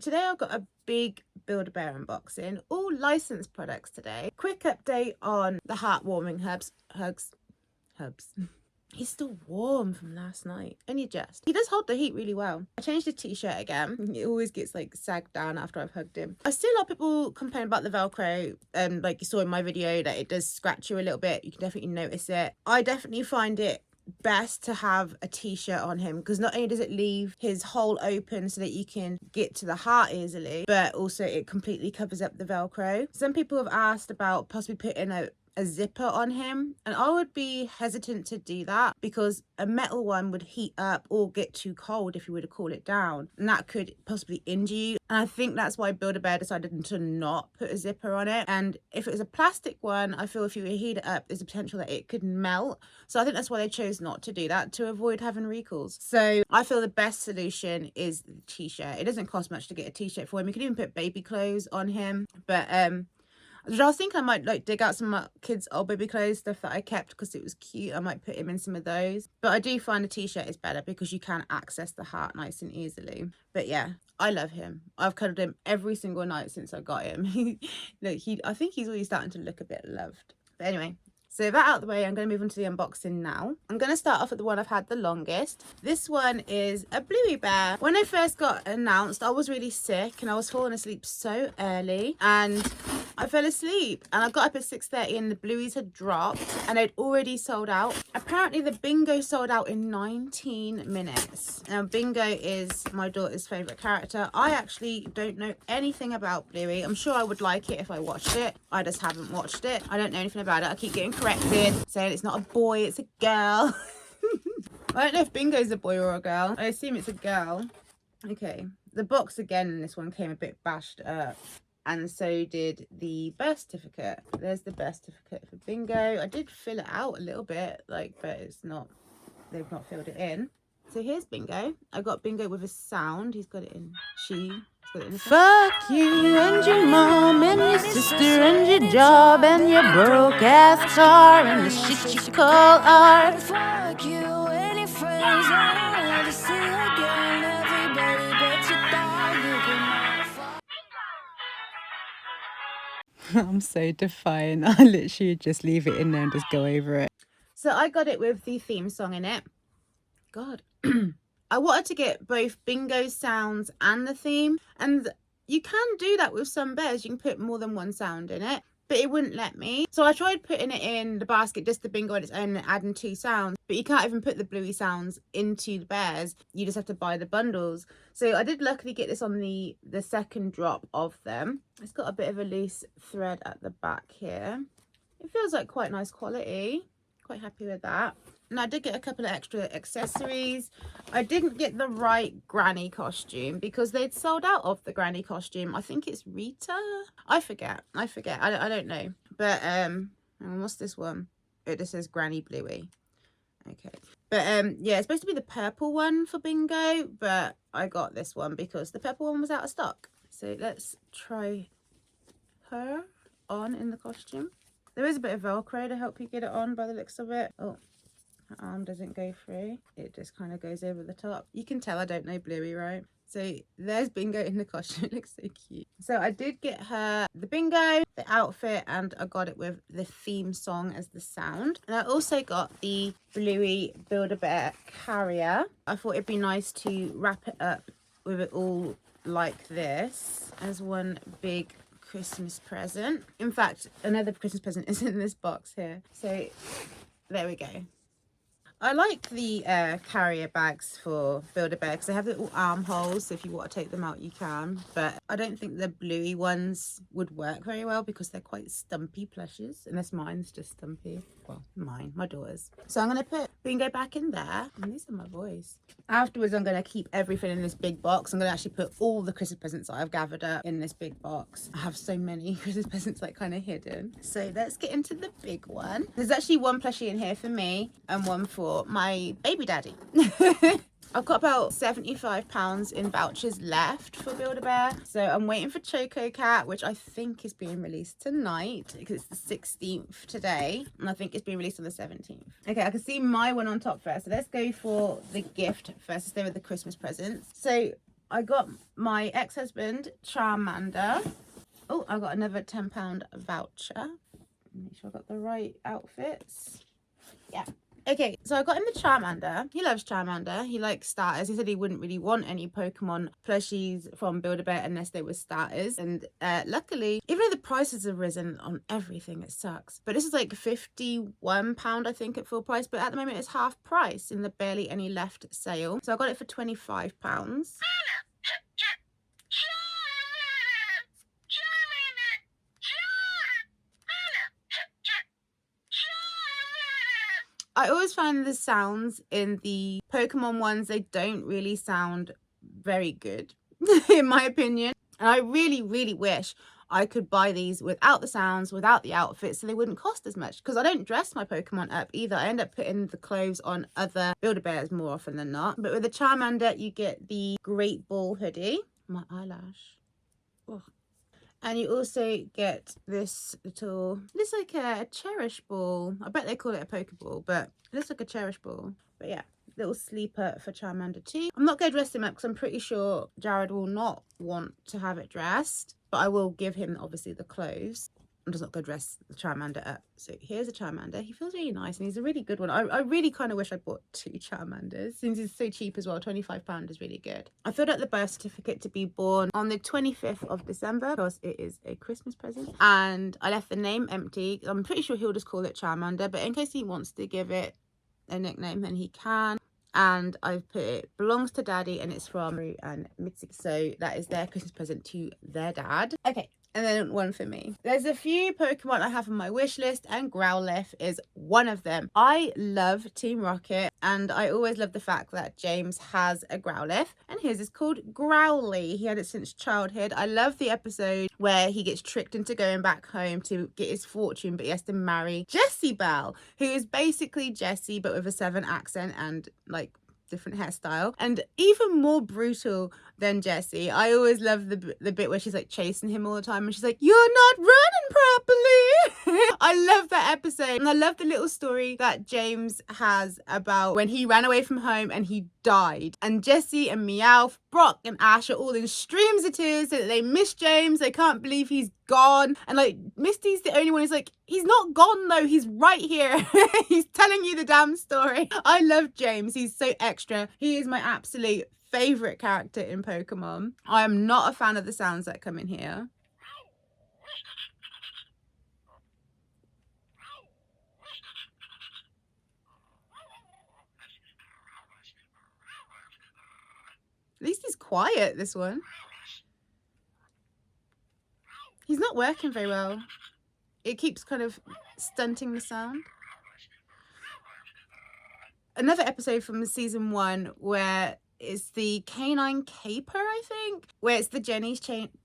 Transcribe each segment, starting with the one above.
today I've got a big Build-A-Bear unboxing, all licensed products today. Quick update on the heartwarming hugs. He's still warm from last night, only just. He does hold the heat really well. I changed the t-shirt again. It always gets like sagged down after I've hugged him. I see a lot of people complain about the Velcro, like you saw in my video, that it does scratch you a little bit. You can definitely notice it. I definitely find it best to have a t-shirt on him, because not only does it leave his hole open so that you can get to the heart easily, but also it completely covers up the Velcro. Some people have asked about possibly putting a zipper on him, and I would be hesitant to do that because a metal one would heat up or get too cold if you were to cool it down, and that could possibly injure you. And I think that's why Build-A-Bear decided to not put a zipper on it. And if it was a plastic one, I feel if you were to heat it up, there's a potential that it could melt. So I think that's why they chose not to do that, to avoid having recalls. So I feel the best solution is the t-shirt. It doesn't cost much to get a t-shirt for him. You can even put baby clothes on him, but I was thinking I might like dig out some of my kids' old baby clothes, stuff that I kept because it was cute. I might put him in some of those. But I do find a t-shirt is better because you can access the heart nice and easily. But yeah, I love him. I've cuddled him every single night since I got him. I think he's already starting to look a bit loved. But anyway, so that out of the way, I'm going to move on to the unboxing now. I'm going to start off with the one I've had the longest. This one is a Bluey Bear. When I first got announced, I was really sick and I was falling asleep so early, and I fell asleep and I got up at 6:30 and the Blueys had dropped and they'd already sold out. Apparently the Bingo sold out in 19 minutes. Now Bingo is my daughter's favourite character. I actually don't know anything about Bluey. I'm sure I would like it if I watched it. I just haven't watched it. I don't know anything about it. I keep getting corrected, saying it's not a boy, it's a girl. I don't know if Bingo's a boy or a girl. I assume it's a girl. Okay, the box again in this one came a bit bashed up, and so did the birth certificate. There's the birth certificate for Bingo. I did fill it out a little bit, like, but it's not, they've not filled it in. So here's Bingo. I got Bingo with a sound. He's got it in she. Fuck you and your mom and your sister and your job and your broke ass car and the shit you call art. Fuck you and your friends, I don't ever see again. Everybody but your dog, you can I'm so defiant. I literally just leave it in there and just go over it. So I got it with the theme song in it. God. I wanted to get both Bingo's sounds and the theme, and you can do that with some bears. You can put more than one sound in it, but it wouldn't let me. So I tried putting it in the basket, just the Bingo on its own, and adding 2 sounds, but you can't even put the Bluey sounds into the bears. You just have to buy the bundles. So I did luckily get this on the second drop of them. It's got a bit of a loose thread at the back here. It feels like quite nice quality. Quite happy with that. And I did get a couple of extra accessories. I didn't get the right granny costume because they'd sold out of the granny costume. I think it's Rita. I forget. I don't know. But what's this one? It just says Granny Bluey. Okay. But yeah, it's supposed to be the purple one for Bingo, but I got this one because the purple one was out of stock. So let's try her on in the costume. There is a bit of Velcro to help you get it on by the looks of it. Oh, her arm doesn't go through. It just kind of goes over the top. You can tell I don't know Bluey, right? So there's Bingo in the costume. It looks so cute. So I did get her the Bingo, the outfit, and I got it with the theme song as the sound. And I also got the Bluey Build-A-Bear carrier. I thought it'd be nice to wrap it up with it all like this as one big Christmas present. In fact, another Christmas present is in this box here. So there we go. I like the carrier bags for Build-A-Bear because they have little armholes, so if you want to take them out you can, but I don't think the Bluey ones would work very well because they're quite stumpy plushes, unless mine's just stumpy. Well, my daughter's. So I'm going to put Bingo back in there, and these are my boys. Afterwards I'm going to keep everything in this big box. I'm going to actually put all the Christmas presents that I've gathered up in this big box. I have so many Christmas presents like kind of hidden. So let's get into the big one. There's actually one plushie in here for me and one for my baby daddy. I've got about £75 in vouchers left for Build-A-Bear. So I'm waiting for Choco Cat, which I think is being released tonight because it's the 16th today. And I think it's being released on the 17th. Okay, I can see my one on top first. So let's go for the gift first. Let's stay with the Christmas presents. So I got my ex-husband Charmander. Oh, I got another £10 voucher. Make sure I got the right outfits. Yeah. Okay, so I got him the Charmander. He loves Charmander. He likes starters. He said he wouldn't really want any Pokemon plushies from Build-A-Bear unless they were starters. And luckily, even though the prices have risen on everything, it sucks. But this is like £51, I think, at full price. But at the moment, it's half price in the barely any left sale. So I got it for £25. I always find the sounds in the Pokemon ones, they don't really sound very good, in my opinion. And I really, really wish I could buy these without the sounds, without the outfits, so they wouldn't cost as much. Because I don't dress my Pokemon up either. I end up putting the clothes on other Build-A-Bears more often than not. But with the Charmander, you get the Great Ball hoodie. My eyelash. Ugh. And you also get this little, it looks like a cherish ball. I bet they call it a Pokeball, but it looks like a cherish ball. But yeah, little sleeper for Charmander too. I'm not going to dress him up because I'm pretty sure Jared will not want to have it dressed. But I will give him, obviously, the clothes. I'm just not going to dress the Charmander up. So here's a Charmander. He feels really nice and he's a really good one. I really kind of wish I bought 2 Charmanders since he's so cheap as well. £25 is really good. I filled out the birth certificate to be born on the 25th of December because it is a Christmas present. And I left the name empty. I'm pretty sure he'll just call it Charmander, but in case he wants to give it a nickname, then he can. And I've put it belongs to Daddy and it's from Rue and Mitzi. So that is their Christmas present to their dad. Okay. And then one for me. There's a few Pokemon I have on my wish list and Growlithe is one of them. I love Team Rocket and I always love the fact that James has a Growlithe and his is called Growly. He had it since childhood. I love the episode where he gets tricked into going back home to get his fortune, but he has to marry Jessie Belle, who is basically Jessie but with a Southern accent and like different hairstyle and even more brutal than Jessie. I always love the bit where she's like chasing him all the time and she's like, "You're not running properly." I love that episode and I love the little story that James has about when he ran away from home and he died and Jessie and Meowth, Brock and Ash are all in streams of tears that they miss James. They can't believe he's gone and like Misty's the only one who's like, he's not gone though, he's right here. He's telling you the damn story. I love James. He's so extra. He is my absolute favorite character in Pokemon. I am not a fan of the sounds that come in here. At least he's quiet, this one. He's not working very well. It keeps kind of stunting the sound. Another episode from season 1 where it's the Canine Caper, I think, where it's the Jenny's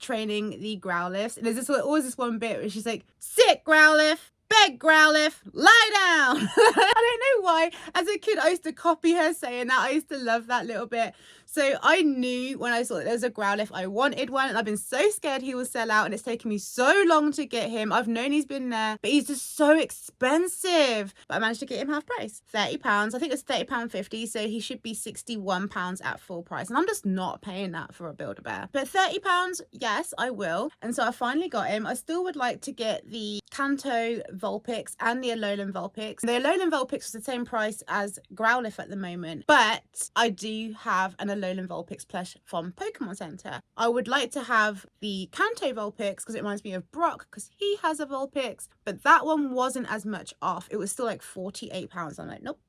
training the Growlithe. And there's always this one bit where she's like, "Sit, Growlithe. Beg, Growlithe, lie down." I don't know why. As a kid, I used to copy her saying that. I used to love that little bit. So I knew when I saw that there was a Growlithe, I wanted one. And I've been so scared he will sell out. And it's taken me so long to get him. I've known he's been there, but he's just so expensive. But I managed to get him half price. £30. I think it's £30.50. So he should be £61 at full price. And I'm just not paying that for a Build-A-Bear. But £30, yes, I will. And so I finally got him. I still would like to get the Kanto Vulpix and the Alolan Vulpix. The Alolan Vulpix is the same price as Growlithe at the moment, but I do have an Alolan Vulpix plush from Pokemon Center. I would like to have the Kanto Vulpix because it reminds me of Brock because he has a Vulpix, but that one wasn't as much off. It was still like £48. I'm like, nope.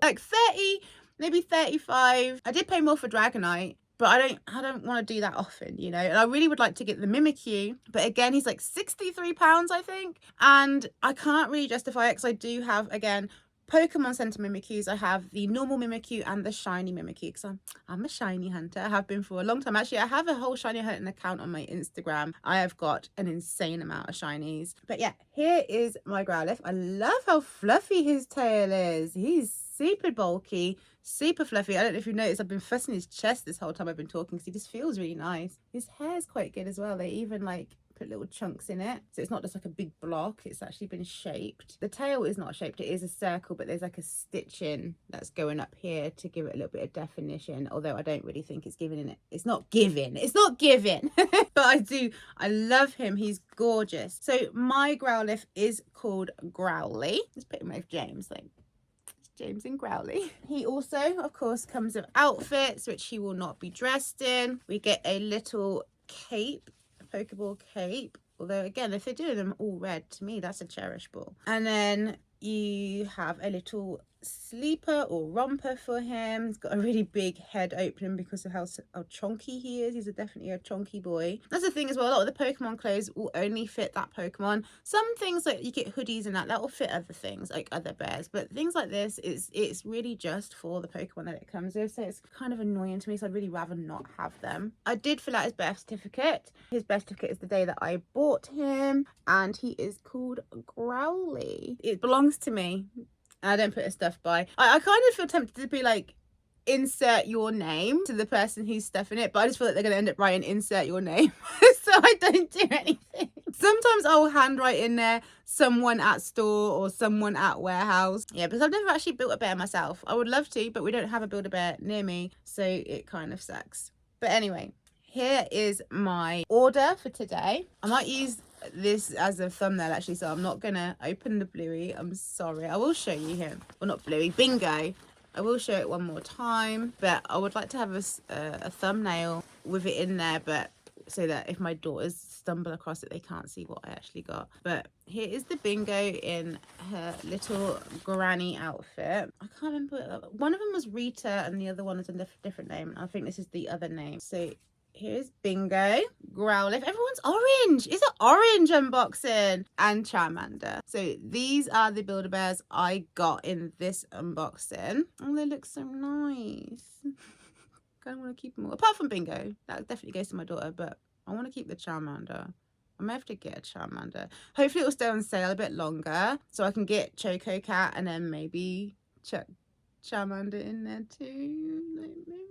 Like 30, maybe 35. I did pay more for Dragonite. But I don't want to do that often, you know. And I really would like to get the Mimikyu. But again, he's like £63, I think. And I can't really justify it because I do have, again, Pokemon Center Mimikyus. I have the normal Mimikyu and the shiny Mimikyu because I'm a shiny hunter. I have been for a long time. Actually, I have a whole shiny hunting account on my Instagram. I have got an insane amount of shinies. But yeah, here is my Growlithe. I love how fluffy his tail is. He's super bulky, super fluffy. I don't know if you've noticed, I've been fussing his chest this whole time I've been talking because he just feels really nice. His hair's quite good as well. They even like put little chunks in it. So it's not just like a big block, it's actually been shaped. The tail is not shaped, it is a circle, but there's like a stitching that's going up here to give it a little bit of definition. Although I don't really think it's giving it. It's not giving. But I love him. He's gorgeous. So my Growlithe is called Growly. Let's put him with James, like James and Growly. He also, of course, comes with outfits, which he will not be dressed in. We get a little cape, a Pokeball cape. Although, again, if they're doing them all red, to me, that's a cherish ball. And then you have a little sleeper or romper for him. He's got a really big head opening because of how chonky he is. He's definitely a chonky boy. That's the thing as well, a lot of the Pokemon clothes will only fit that Pokemon. Some things, like you get hoodies and that will fit other things, like other bears, but things like this, it's really just for the Pokemon that it comes with, so it's kind of annoying to me, so I'd really rather not have them. I did fill out his birth certificate. His birth certificate is the day that I bought him, and he is called Growly. It belongs to me. I don't put his stuff by. I kind of feel tempted to be like, insert your name to the person who's stuffing it, but I just feel like they're going to end up writing insert your name. So I don't do anything. Sometimes I'll handwrite in there someone at store or someone at warehouse. Yeah, because I've never actually built a bear myself. I would love to, but we don't have a Build-A-Bear near me, so it kind of sucks. But anyway, here is my order for today. I might use this as a thumbnail actually, so I'm not gonna open the Bluey. I'm sorry. I will show you him. Well, not Bluey, Bingo. I will show it one more time, but I would like to have a thumbnail with it in there, but so that if my daughters stumble across it, they can't see what I actually got. But here is the Bingo in her little granny outfit. I can't remember. One of them was Rita and the other one is a different name. I think this is the other name. So here's Bingo, Growlithe. Everyone's orange. It's an orange unboxing. And Charmander. So these are the Build-A-Bears I got in this unboxing. Oh, they look so nice. I want to keep them all. Apart from Bingo. That definitely goes to my daughter, but I want to keep the Charmander. I may have to get a Charmander. Hopefully it will stay on sale a bit longer, so I can get Choco Cat and then maybe chuck Charmander in there too. Like maybe.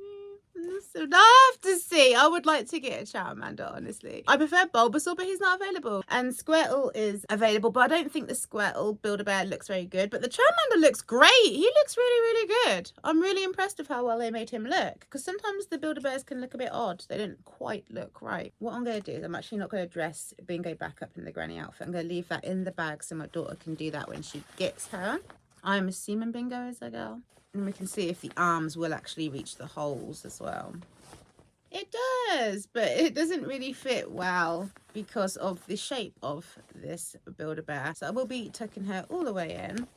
So I have to see. I would like to get a Charmander, honestly. I prefer Bulbasaur, but he's not available. And Squirtle is available, but I don't think the Squirtle Build-A-Bear looks very good. But the Charmander looks great. He looks really, really good. I'm really impressed with how well they made him look. Because sometimes the Build-A-Bears can look a bit odd. They don't quite look right. What I'm going to do is I'm actually not going to dress Bingo back up in the granny outfit. I'm going to leave that in the bag so my daughter can do that when she gets her. I'm assuming Bingo is a girl. And we can see if the arms will actually reach the holes as well. It does, but it doesn't really fit well because of the shape of this Build-A-Bear. So I will be tucking her all the way in.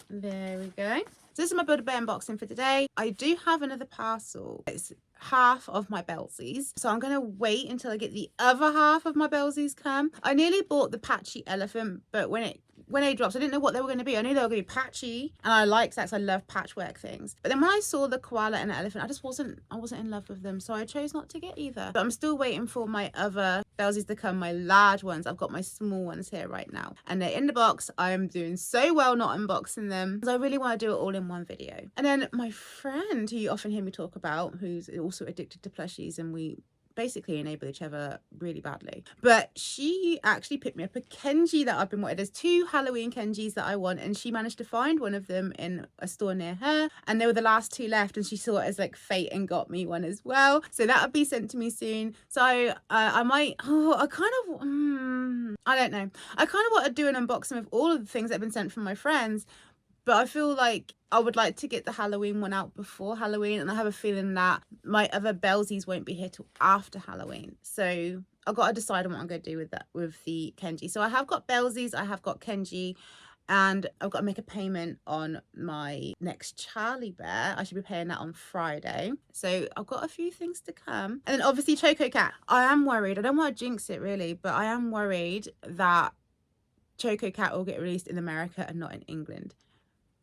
There we go. So this is my Build-A-Bear unboxing for today. I do have another parcel. It's half of my Bellsies. So I'm going to wait until I get the other half of my Bellsies come. I nearly bought the patchy elephant, but when they dropped, I didn't know what they were going to be. I knew they were going to be patchy, and I liked that because I love patchwork things. But then when I saw the koala and the elephant, I wasn't in love with them, so I chose not to get either. But I'm still waiting for my other Bellsies to come, my large ones. I've got my small ones here right now, and they're in the box. I'm doing so well not unboxing them because I really want to do it all in one video. And then my friend, who you often hear me talk about, who's also addicted to plushies, and we basically enable each other really badly, but she actually picked me up a Kenji that I've been wanting. There's 2 Halloween Kenjis that I want, and she managed to find one of them in a store near her, and they were the last 2 left, and she saw it as like fate and got me one as well. So that'll be sent to me soon. So I might, I don't know, I kind of want to do an unboxing of all of the things that have been sent from my friends, but I feel like I would like to get the Halloween one out before Halloween, and I have a feeling that my other Bellsies won't be here till after Halloween. So I've got to decide on what I'm going to do with that, with the Kenji. So I have got Bellsies, I have got Kenji, and I've got to make a payment on my next Charlie Bear. I should be paying that on Friday. So I've got a few things to come. And then obviously Choco Cat. I am worried. I don't want to jinx it really, but I am worried that Choco Cat will get released in America and not in England.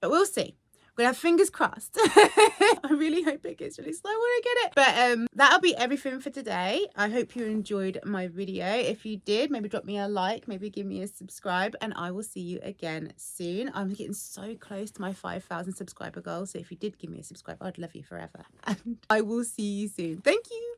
But we'll see. We're gonna have fingers crossed. I really hope it gets released. I want to get it. But that'll be everything for today. I hope you enjoyed my video. If you did, maybe drop me a like, maybe give me a subscribe, and I will see you again soon. I'm getting so close to my 5,000 subscriber goal. So if you did give me a subscribe, I'd love you forever. And I will see you soon. Thank you.